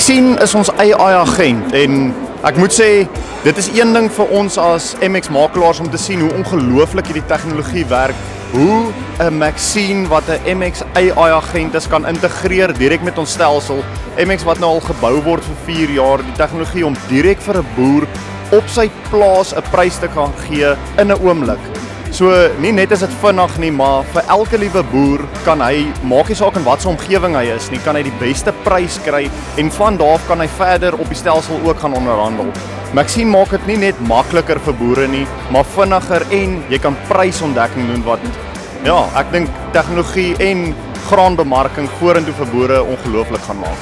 Maxine is ons AI-agent en ek moet sê, dit is een ding vir ons as MX-makelaars om te sien hoe ongelooflik hierdie tegnologie werk, hoe 'n Maxine wat 'n MX AI-agent is kan integreer direk met ons stelsel. MX wat nou al gebou word vir 4 jaar, die tegnologie om direk vir 'n boer op sy plaas 'n prys te kan gee in 'n oomblik. So nie net is dit vinnig nie, maar vir elke liewe boer kan hy, maak nie saak in watse omgewing hy is nie, kan hy die beste prys kry en van daar af kan hy verder op die stelsel ook gaan onderhandel. Maxine maak dit nie net makliker vir boere nie, maar vinniger en jy kan prysontdekking doen wat ja, ek dink tegnologie en graanbemarking vorentoe vir boere ongelooflik gaan maak.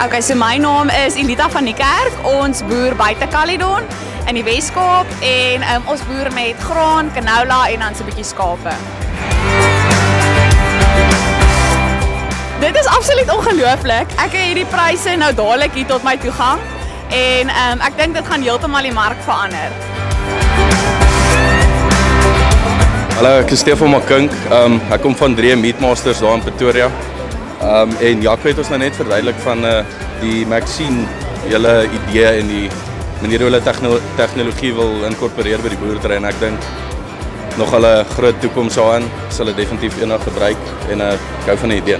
Okay, so my naam is Elita van die Kerk. Ons boer buite Caledon in die Weskaap en ons boer met graan, canola en dan so 'n bietjie skape. Dit is absoluut ongelooflik. Ek het hierdie pryse nou dadelik hier tot my toegang en ek dink dit gaan heeltemal die mark verander. Hallo, ek is Stefan Makink. Ek kom van 3 Meatmasters daar in Pretoria. En Jaco het ons nou net verduidelik van die Maxine hele idee en die manier hoe hulle tegnologie wil inkorporeer by die boerdery en ek dink nogal 'n groot toekoms daarin, sal dit definitief eendag gebruik en ek hou van die idee.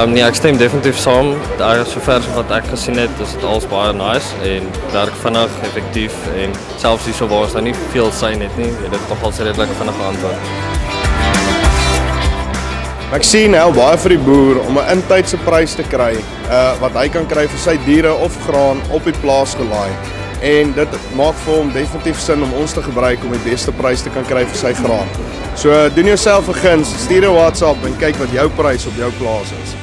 Nee, ek stem definitief saam. Daar sover wat ek gesien het, is dit alles baie nice en werk vinnig, effektief en selfs hierso waar ons nou nie veel sy net nie, het dit nogal redelik vinnig geantwoord. Maxine help baie vir die boer om 'n intydse prys te kry wat hy kan kry vir sy diere of graan op die plaas gelaai. En dit maak vir hom definitief sin om ons te gebruik om die beste prys te kan kry vir sy graan. So doen jouself 'n guns, stuur 'n WhatsApp en kyk wat jou prys op jou plaas is.